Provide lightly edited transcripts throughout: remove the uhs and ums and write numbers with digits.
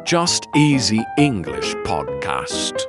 Just Easy English podcast.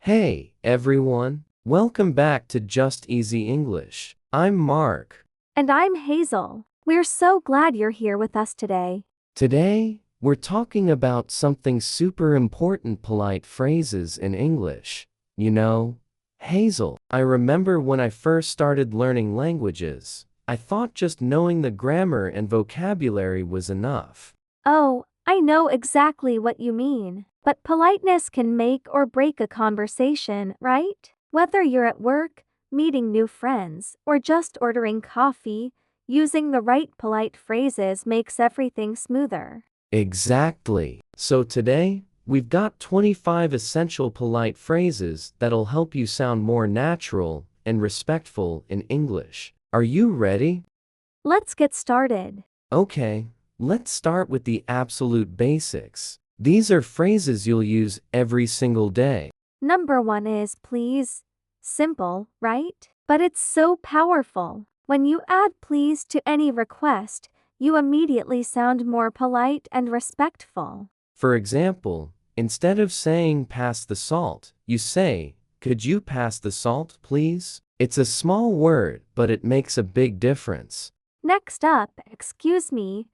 Hey, everyone. Welcome back to Just Easy English. I'm Mark. And I'm Hazel. We're so glad you're here with us today. Today, we're talking about something super important: polite phrases in English. You know, Hazel, I remember when I first started learning languages, I thought just knowing the grammar and vocabulary was enough. Oh, I know exactly what you mean. But politeness can make or break a conversation, right? Whether you're at work, meeting new friends, or just ordering coffee, using the right polite phrases makes everything smoother. Exactly. So today, we've got 25 essential polite phrases that'll help you sound more natural and respectful in English. Are you ready? Let's get started. Okay, let's start with the absolute basics. These are phrases you'll use every single day. Number 1 is please. Simple, right? But it's so powerful. When you add please to any request, you immediately sound more polite and respectful. For example, instead of saying pass the salt, you say, could you pass the salt, please? It's a small word, but it makes a big difference. Next up, excuse me.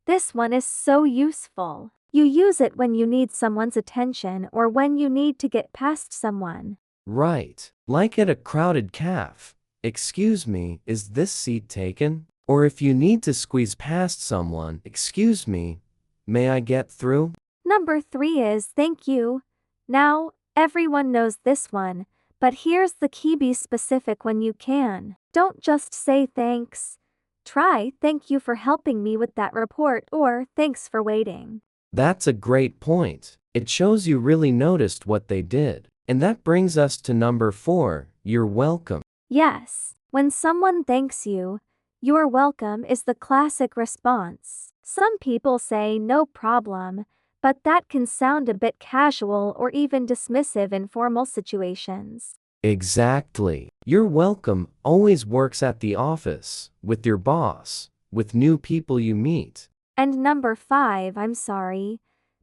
This one is so useful. You use it when you need someone's attention or when you need to get past someone. Right. Like at a crowded cafe. Excuse me, is this seat taken? Or if you need to squeeze past someone, excuse me, may I get through? Number 3 is thank you. Now, everyone knows this one, but here's the key: be specific when you can. Don't just say thanks. Try thank you for helping me with that report or thanks for waiting. That's a great point. It shows you really noticed what they did. And that brings us to number 4, you're welcome. Yes, when someone thanks you, you're welcome is the classic response. Some people say no problem, but that can sound a bit casual or even dismissive in formal situations. Exactly. You're welcome always works at the office, with your boss, with new people you meet. And number 5, I'm sorry.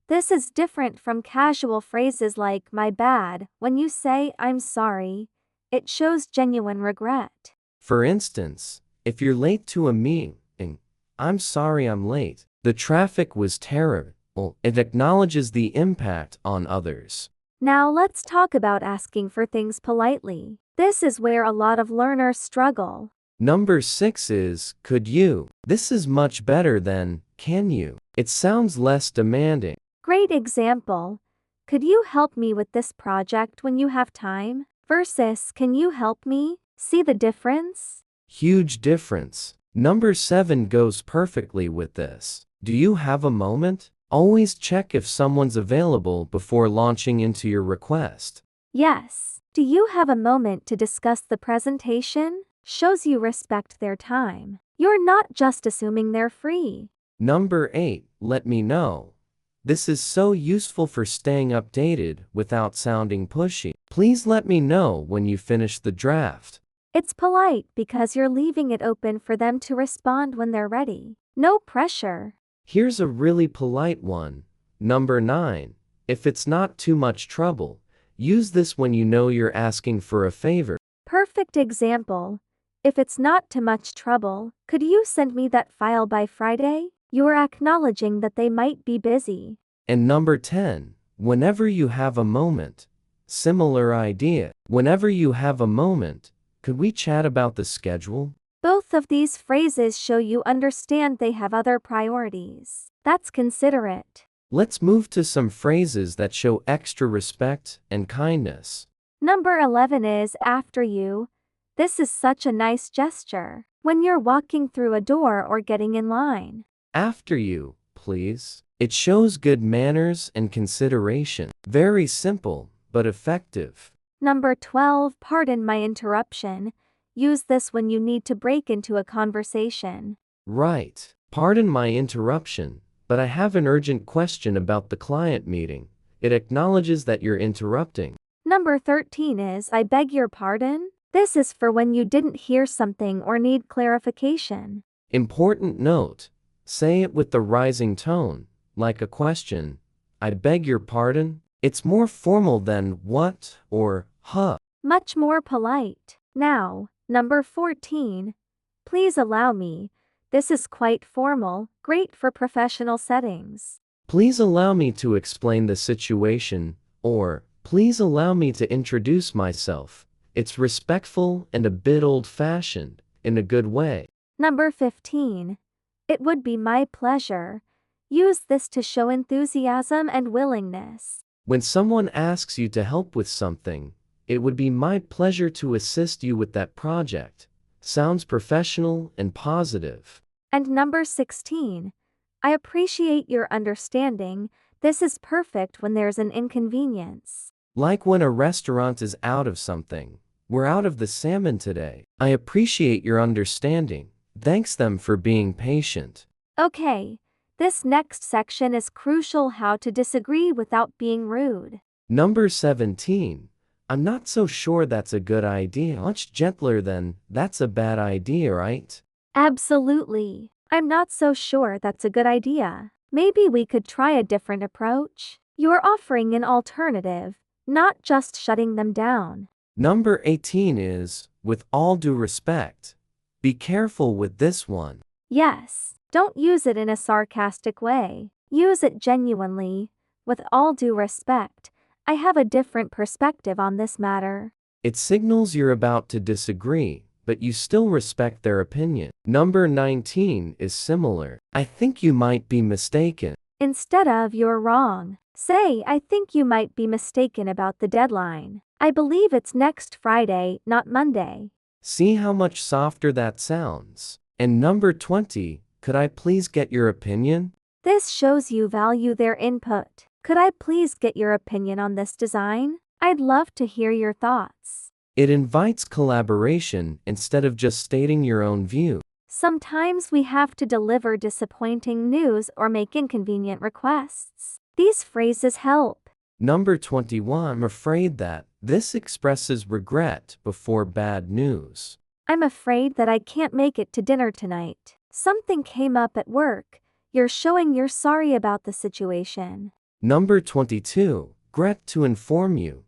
This is different from casual phrases like my bad. When you say I'm sorry, it shows genuine regret. For instance, if you're late to a meeting, I'm sorry I'm late. The traffic was terrible. It acknowledges the impact on others. Now let's talk about asking for things politely. This is where a lot of learners struggle. Number 6 is, could you? This is much better than, can you? It sounds less demanding. Great example. Could you help me with this project when you have time? Versus, can you help me? See the difference? Huge difference. Number 7 goes perfectly with this. Do you have a moment? Always check if someone's available before launching into your request. Yes. Do you have a moment to discuss the presentation? Shows you respect their time. You're not just assuming they're free. Number 8, let me know. This is so useful for staying updated without sounding pushy. Please let me know when you finish the draft. It's polite because you're leaving it open for them to respond when they're ready. No pressure. Here's a really polite one. Number 9, if it's not too much trouble, use this when you know you're asking for a favor. Perfect example. If it's not too much trouble, could you send me that file by Friday? You're acknowledging that they might be busy. And number 10, whenever you have a moment. Similar idea. Whenever you have a moment, could we chat about the schedule? Both of these phrases show you understand they have other priorities. That's considerate. Let's move to some phrases that show extra respect and kindness. Number 11 is after you. This is such a nice gesture when you're walking through a door or getting in line. After you, please. It shows good manners and consideration. Very simple, but effective. Number 12, pardon my interruption. Use this when you need to break into a conversation. Right. Pardon my interruption, but I have an urgent question about the client meeting. It acknowledges that you're interrupting. Number 13 is I beg your pardon. This is for when you didn't hear something or need clarification. Important note. Say it with the rising tone, like a question. I beg your pardon? It's more formal than what or huh. Much more polite. Now, number 14. Please allow me. This is quite formal, great for professional settings. Please allow me to explain the situation, or please allow me to introduce myself. It's respectful and a bit old-fashioned, in a good way. Number 15. It would be my pleasure. Use this to show enthusiasm and willingness. When someone asks you to help with something, it would be my pleasure to assist you with that project. Sounds professional and positive. And number 16. I appreciate your understanding. This is perfect when there's an inconvenience. Like when a restaurant is out of something. We're out of the salmon today. I appreciate your understanding. Thanks them for being patient. Okay, this next section is crucial: how to disagree without being rude. Number 17. I'm not so sure that's a good idea. Much gentler than, that's a bad idea, right? Absolutely. I'm not so sure that's a good idea. Maybe we could try a different approach. You're offering an alternative, not just shutting them down. Number 18 is, with all due respect. Be careful with this one. Yes, don't use it in a sarcastic way. Use it genuinely. With all due respect, I have a different perspective on this matter. It signals you're about to disagree, but you still respect their opinion. Number 19 is similar. I think you might be mistaken. Instead of "you're wrong," say "I think you might be mistaken about the deadline. I believe it's next Friday, not Monday." See how much softer that sounds? And number 20, could I please get your opinion? This shows you value their input. Could I please get your opinion on this design? I'd love to hear your thoughts. It invites collaboration instead of just stating your own view. Sometimes we have to deliver disappointing news or make inconvenient requests. These phrases help. Number 21, I'm afraid that this expresses regret before bad news. I'm afraid that I can't make it to dinner tonight. Something came up at work. You're showing you're sorry about the situation. Number 22, regret to inform you.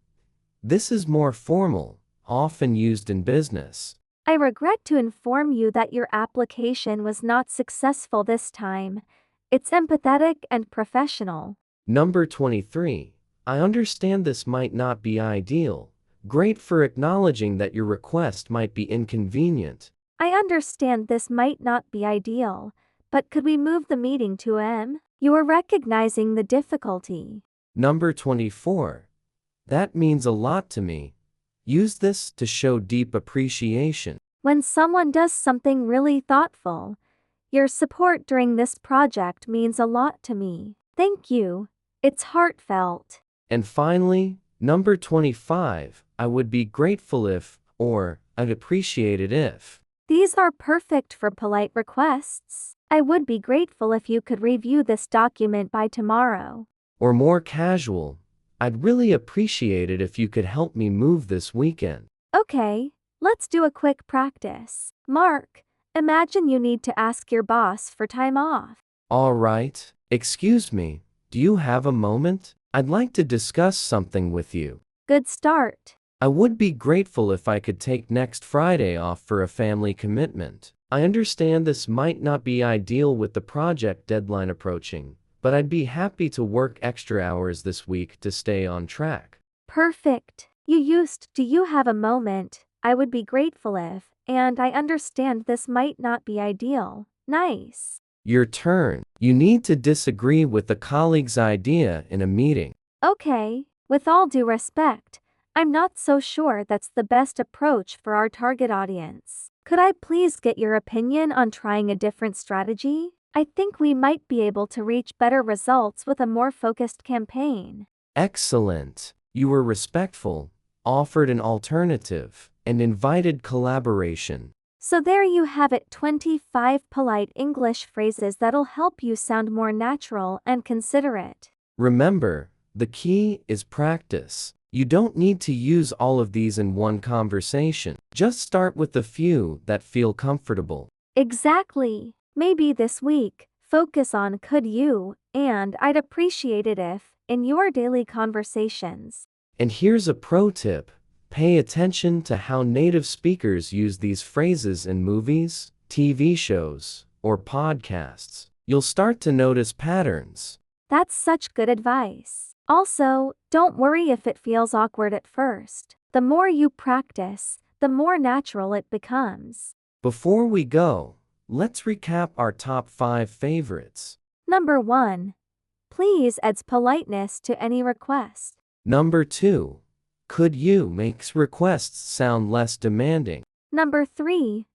This is more formal, often used in business. I regret to inform you that your application was not successful this time. It's empathetic and professional. Number 23, I understand this might not be ideal. Great for acknowledging that your request might be inconvenient. I understand this might not be ideal, but could we move the meeting to M? You are recognizing the difficulty. Number 24, that means a lot to me. Use this to show deep appreciation. When someone does something really thoughtful, your support during this project means a lot to me. Thank you. It's heartfelt. And finally, number 25, I would be grateful if, or I'd appreciate it if. These are perfect for polite requests. I would be grateful if you could review this document by tomorrow. Or more casual, I'd really appreciate it if you could help me move this weekend. Okay, let's do a quick practice. Mark, imagine you need to ask your boss for time off. All right, excuse me, do you have a moment? I'd like to discuss something with you. Good start. I would be grateful if I could take next Friday off for a family commitment. I understand this might not be ideal with the project deadline approaching, but I'd be happy to work extra hours this week to stay on track. Perfect. You used "do you have a moment? I would be grateful if," and "I understand this might not be ideal." Nice. Your turn. You need to disagree with a colleague's idea in a meeting. Okay, with all due respect, I'm not so sure that's the best approach for our target audience. Could I please get your opinion on trying a different strategy? I think we might be able to reach better results with a more focused campaign. Excellent. You were respectful, offered an alternative, and invited collaboration. So there you have it, 25 polite English phrases that'll help you sound more natural and considerate. Remember, the key is practice. You don't need to use all of these in one conversation. Just start with the few that feel comfortable. Exactly. Maybe this week, Focus on could you and I'd appreciate it if in your daily conversations. And here's a pro tip. Pay attention to how native speakers use these phrases in movies, TV shows, or podcasts. You'll start to notice patterns. That's such good advice. Also, don't worry if it feels awkward at first. The more you practice, the more natural it becomes. Before we go, let's recap our top 5 favorites. Number 1. Please adds politeness to any request. Number 2. Could you makes requests sound less demanding. Number 3.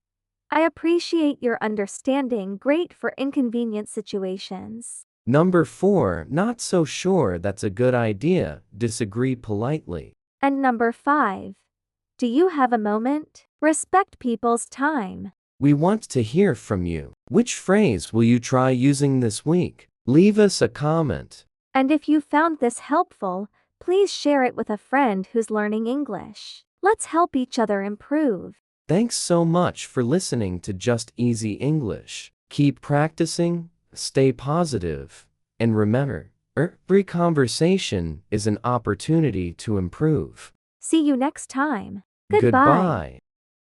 I appreciate your understanding, great for inconvenient situations. Number 4. Not so sure that's a good idea, disagree politely. And number 5. Do you have a moment? Respect people's time. We want to hear from you. Which phrase will you try using this week? Leave us a comment. And if you found this helpful, please share it with a friend who's learning English. Let's help each other improve. Thanks so much for listening to Just Easy English. Keep practicing, stay positive, and remember, every conversation is an opportunity to improve. See you next time. Goodbye. Goodbye.